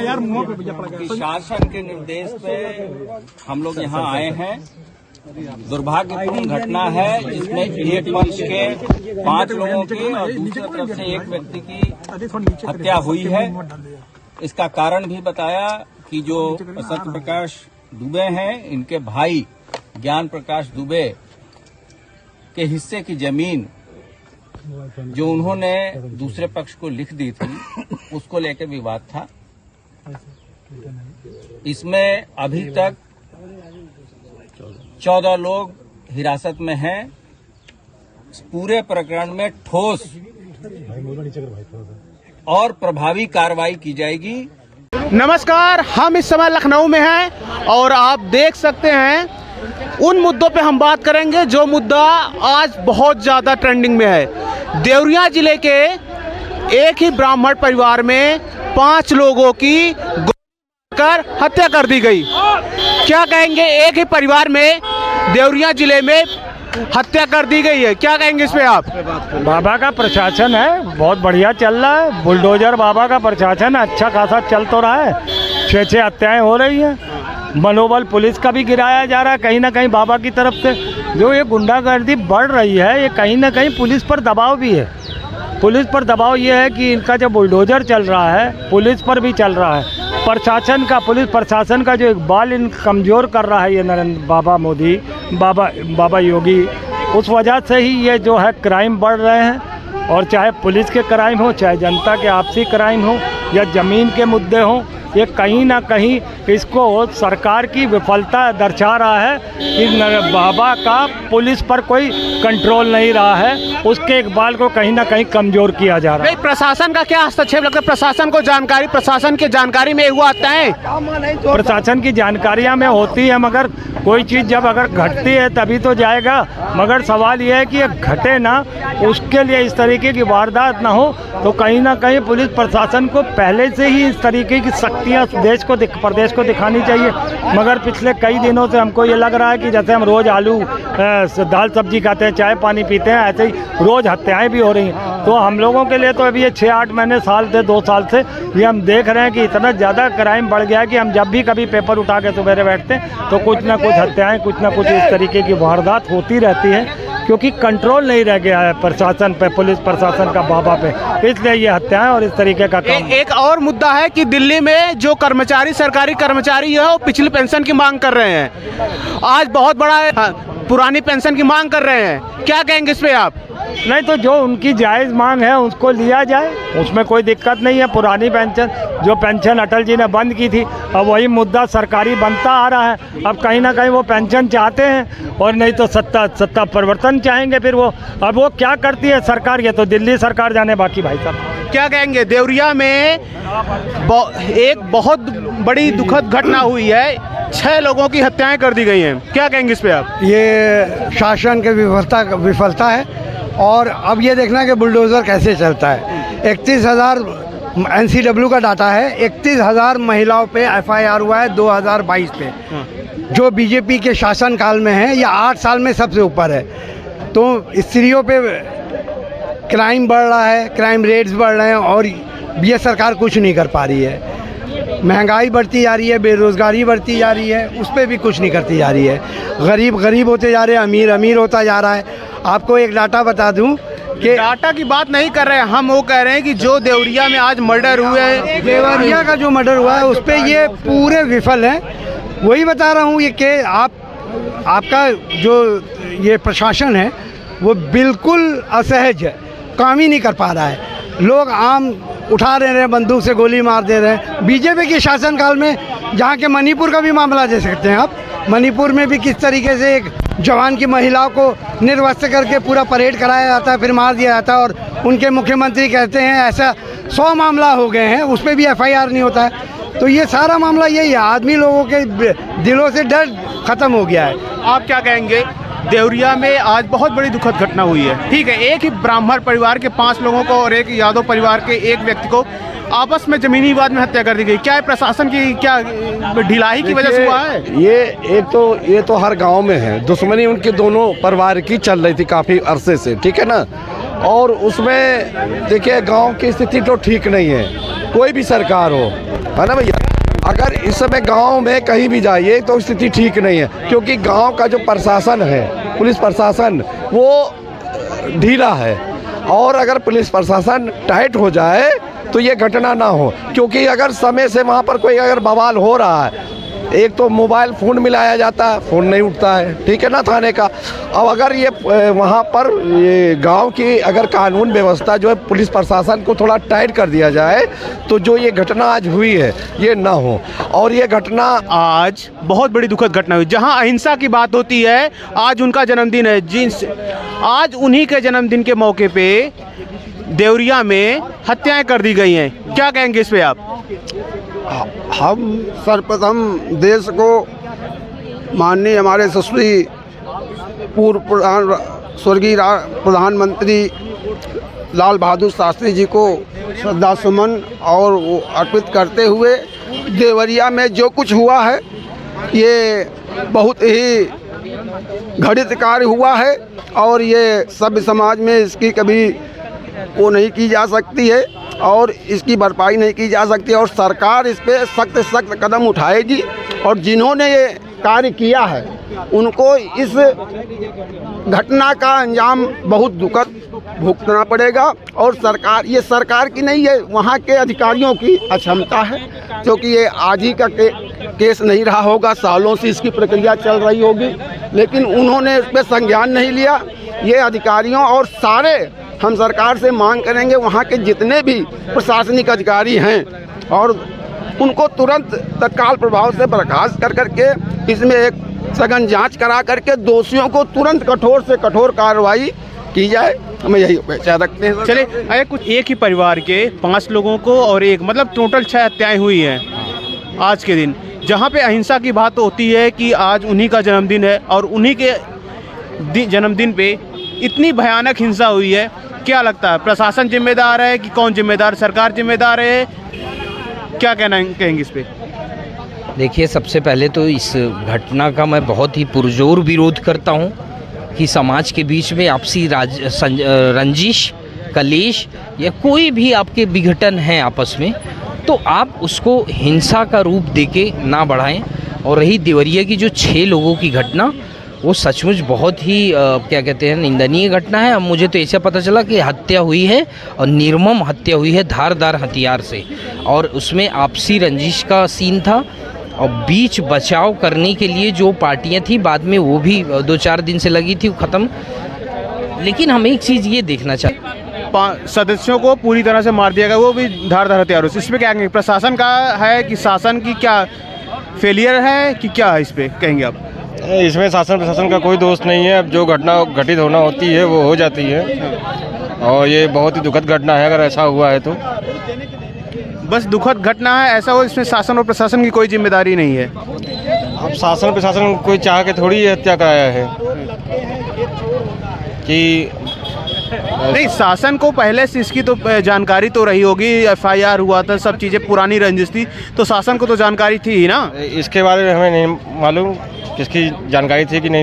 कि शासन के निर्देश पे हम लोग यहाँ आए हैं। दुर्भाग्यपूर्ण घटना है जिसमें एक पक्ष के 5 लोगों की और दूसरी तरफ से एक व्यक्ति की हत्या हुई है। इसका कारण भी बताया कि जो सत्य प्रकाश दुबे हैं, इनके भाई ज्ञान प्रकाश दुबे के हिस्से की जमीन जो उन्होंने दूसरे पक्ष को लिख दी थी, उसको लेकर विवाद था। इसमें अभी तक 14 लोग हिरासत में हैं। पूरे प्रकरण में ठोस और प्रभावी कार्रवाई की जाएगी। नमस्कार, हम इस समय लखनऊ में हैं और आप देख सकते हैं उन मुद्दों पे हम बात करेंगे जो मुद्दा आज बहुत ज़्यादा ट्रेंडिंग में है। देवरिया जिले के एक ही ब्राह्मण परिवार में 5 लोगों की कर हत्या कर दी गई। क्या कहेंगे, एक ही परिवार में देवरिया जिले में हत्या कर दी गई है, क्या कहेंगे इस पे आप? बाबा का प्रशासन है, बहुत बढ़िया चल रहा है। बुलडोजर बाबा का प्रशासन अच्छा खासा चल तो रहा है। 6 हत्याएं हो रही हैं। मनोबल पुलिस का भी गिराया जा रहा है कहीं ना कहीं बाबा की तरफ से। जो ये गुंडागर्दी बढ़ रही है, ये कहीं ना कहीं पुलिस पर दबाव भी है। पुलिस पर दबाव ये है कि इनका जो बुलडोजर चल रहा है, पुलिस पर भी चल रहा है। प्रशासन का, पुलिस प्रशासन का जो इकबाल इन कमज़ोर कर रहा है ये नरेंद्र बाबा मोदी, बाबा योगी, उस वजह से ही ये जो है क्राइम बढ़ रहे हैं। और चाहे पुलिस के क्राइम हो, चाहे जनता के आपसी क्राइम हो या ज़मीन के मुद्दे हों, ये कहीं ना कहीं इसको सरकार की विफलता दर्शा रहा है कि बाबा का पुलिस पर कोई कंट्रोल नहीं रहा है। उसके इकबाल को कहीं ना कहीं कमज़ोर किया जा रहा है। प्रशासन का क्या हस्तक्षेप लगता है? प्रशासन को जानकारी, प्रशासन की जानकारी में हुआ आता है? प्रशासन की जानकारियां में होती है, मगर कोई चीज़ जब अगर घटती है तभी तो जाएगा। मगर सवाल ये है कि घटे ना, उसके लिए इस तरीके की वारदात ना हो, तो कहीं ना कहीं पुलिस प्रशासन को पहले से ही इस तरीके की शक्तियाँ प्रदेश को दिखानी चाहिए। मगर पिछले कई दिनों से हमको ये लग रहा है कि जैसे हम रोज़ आलू दाल सब्जी खाते हैं, चाय पानी पीते हैं, ऐसे ही रोज़ हत्याएं भी हो रही हैं। तो हम लोगों के लिए तो अभी ये 6-8 महीने, साल से 2 साल से ये हम देख रहे हैं कि इतना ज़्यादा क्राइम बढ़ गया है कि हम जब भी कभी पेपर उठा के सवेरे बैठते हैं तो कुछ ना कुछ हत्याएं, कुछ ना कुछ इस तरीके की वारदात होती रहती है, क्योंकि कंट्रोल नहीं रह गया है प्रशासन पे, पुलिस प्रशासन का बाबा पे, इसलिए ये हत्याएं और इस तरीके का काम। एक और मुद्दा है कि दिल्ली में जो कर्मचारी, सरकारी कर्मचारी है, वो पिछली पेंशन की मांग कर रहे हैं। आज बहुत बड़ा पुरानी पेंशन की मांग कर रहे हैं, क्या कहेंगे इस पे आप? नहीं तो जो उनकी जायज़ मांग है उसको लिया जाए, उसमें कोई दिक्कत नहीं है। पुरानी पेंशन, जो पेंशन अटल जी ने बंद की थी, अब वही मुद्दा सरकारी बनता आ रहा है। अब कहीं ना कहीं वो पेंशन चाहते हैं और नहीं तो सत्ता परिवर्तन चाहेंगे। फिर वो अब वो क्या करती है सरकार, ये तो दिल्ली सरकार जाने। बाकी भाई साहब क्या कहेंगे, देवरिया में एक बहुत बड़ी दुखद घटना हुई है, 6 लोगों की हत्याएं कर दी गई हैं, क्या कहेंगे इस पे आप? ये शासन की विफलता है। और अब ये देखना कि बुलडोज़र कैसे चलता है। 31,000 NCW का डाटा है, 31,000 महिलाओं पे FIR हुआ है 2022 पे, जो बीजेपी के शासनकाल में है, या 8 साल में सबसे ऊपर है। तो स्त्रियों पे क्राइम बढ़ रहा है, क्राइम रेट्स बढ़ रहे हैं और ये सरकार कुछ नहीं कर पा रही है। महंगाई बढ़ती जा रही है, बेरोज़गारी बढ़ती जा रही है, उस पर भी कुछ नहीं करती जा रही है। गरीब होते जा रहे हैं, अमीर होता जा रहा है। आपको एक डाटा बता दूं कि डाटा की बात नहीं कर रहे हैं हम, वो कह रहे हैं कि जो देवरिया में आज मर्डर हुए हैं, देवरिया का जो मर्डर हुआ है उस पर ये पूरे विफल हैं। वही बता रहा हूँ ये कि आपका जो ये प्रशासन है वो बिल्कुल असहज है, काम ही नहीं कर पा रहा है। लोग आम उठा रहे हैं, बंदूक से गोली मार दे रहे हैं। बीजेपी के शासनकाल में, जहाँ के मणिपुर का भी मामला दे सकते हैं आप, मणिपुर में भी किस तरीके से एक जवान की महिलाओं को निर्वस्त्र करके पूरा परेड कराया जाता है, फिर मार दिया जाता है, और उनके मुख्यमंत्री कहते हैं ऐसा 100 मामला हो गए हैं, उस पर भी FIR नहीं होता है। तो ये सारा मामला यही है, आदमी लोगों के दिलों से डर खत्म हो गया है। आप क्या कहेंगे, देवरिया में आज बहुत बड़ी दुखद घटना हुई है, ठीक है, एक ही ब्राह्मण परिवार के 5 लोगों को और एक यादव परिवार के एक व्यक्ति को आपस में जमीनी विवाद में हत्या कर दी गई। क्या है प्रशासन की क्या ढिलाई की वजह से हुआ है? ये तो हर गांव में है, दुश्मनी उनके दोनों परिवार की चल रही थी काफ़ी अरसे से, ठीक है ना। और उसमें देखिए गांव की स्थिति तो ठीक नहीं है, कोई भी सरकार हो, है ना भैया। अगर इस समय गांव में कहीं भी जाइए तो स्थिति ठीक नहीं है, क्योंकि गांव का जो प्रशासन है, पुलिस प्रशासन, वो ढीला है। और अगर पुलिस प्रशासन टाइट हो जाए तो ये घटना ना हो, क्योंकि अगर समय से वहाँ पर कोई अगर बवाल हो रहा है, एक तो मोबाइल फ़ोन मिलाया जाता है, फ़ोन नहीं उठता है, ठीक है ना, थाने का। अब अगर ये वहाँ पर ये गांव की अगर कानून व्यवस्था जो है पुलिस प्रशासन को थोड़ा टाइट कर दिया जाए तो जो ये घटना आज हुई है ये ना हो। और ये घटना आज बहुत बड़ी दुखद घटना हुई, जहां अहिंसा की बात होती है। आज उनका जन्मदिन है, आज उन्हीं के जन्मदिन के मौके पे देवरिया में हत्याएं कर दी गई हैं। क्या कहेंगे इस पे आप? हम सर्वप्रथम देश को माननीय हमारे यशस्वी पूर्व स्वर्गीय प्रधानमंत्री लाल बहादुर शास्त्री जी को श्रद्धा सुमन और वो अर्पित करते हुए, देवरिया में जो कुछ हुआ है ये बहुत ही घटित कार्य हुआ है और ये सभ्य समाज में इसकी कभी वो नहीं की जा सकती है और इसकी भरपाई नहीं की जा सकती, और सरकार इस पे सख्त सख्त कदम उठाएगी। और जिन्होंने ये कार्य किया है उनको इस घटना का अंजाम बहुत दुखद भुगतना पड़ेगा। और सरकार, ये सरकार की नहीं है, वहाँ के अधिकारियों की अक्षमता है, क्योंकि ये आज ही का केस नहीं रहा होगा, सालों से इसकी प्रक्रिया चल रही होगी, लेकिन उन्होंने इस पर संज्ञान नहीं लिया। ये अधिकारियों और सारे हम सरकार से मांग करेंगे, वहाँ के जितने भी प्रशासनिक अधिकारी हैं और उनको तुरंत तत्काल प्रभाव से बर्खास्त कर करके इसमें एक सघन जांच करा करके दोषियों को तुरंत कठोर से कठोर कार्रवाई की जाए। हमें यही अपेक्षा रखते हैं। चलिए, अगर कुछ एक ही परिवार के 5 लोगों को और एक मतलब टोटल 6 हत्याएं हुई हैं आज के दिन, जहां पे अहिंसा की बात होती है कि आज उन्हीं का जन्मदिन है और उन्हीं के जन्मदिन पे इतनी भयानक हिंसा हुई है। क्या लगता है, प्रशासन जिम्मेदार है कि कौन जिम्मेदार, सरकार जिम्मेदार है? क्या कहेंगे इस पे? देखिए, सबसे पहले तो इस घटना का मैं बहुत ही पुरजोर विरोध करता हूं कि समाज के बीच में आपसी रंजिश, कलेश या कोई भी आपके विघटन है आपस में, तो आप उसको हिंसा का रूप देके ना बढ़ाएं। और रही देवरिया की जो 6 लोगों की घटना, वो सचमुच बहुत ही क्या कहते हैं, निंदनीय घटना है। अब मुझे तो ऐसा पता चला कि हत्या हुई है और निर्मम हत्या हुई है धारदार हथियार से, और उसमें आपसी रंजिश का सीन था। और बीच बचाव करने के लिए जो पार्टियां थी, बाद में वो भी 2-4 दिन से लगी थी, वो ख़त्म। लेकिन हमें एक चीज़ ये देखना चाहिए, सदस्यों को पूरी तरह से मार दिया गया, वो भी धारदार हथियारों से। इस पर क्या कहेंगे? प्रशासन का है कि शासन की क्या फेलियर है कि क्या है, इस पर कहेंगे आप? इसमें शासन प्रशासन का कोई दोष नहीं है। अब जो घटना घटित होना होती है वो हो जाती है, और ये बहुत ही दुखद घटना है अगर ऐसा हुआ है तो। बस दुखद घटना है ऐसा हो, इसमें शासन और प्रशासन की कोई जिम्मेदारी नहीं है। अब शासन प्रशासन कोई चाह के थोड़ी हत्या कराया है कि नहीं, शासन को पहले से इसकी तो जानकारी तो रही होगी, FIR हुआ था, सब चीज़ें पुरानी रंजिश थी, तो शासन को तो जानकारी थी ही ना। इसके बारे में हमें नहीं मालूम किसकी जानकारी थी कि नहीं।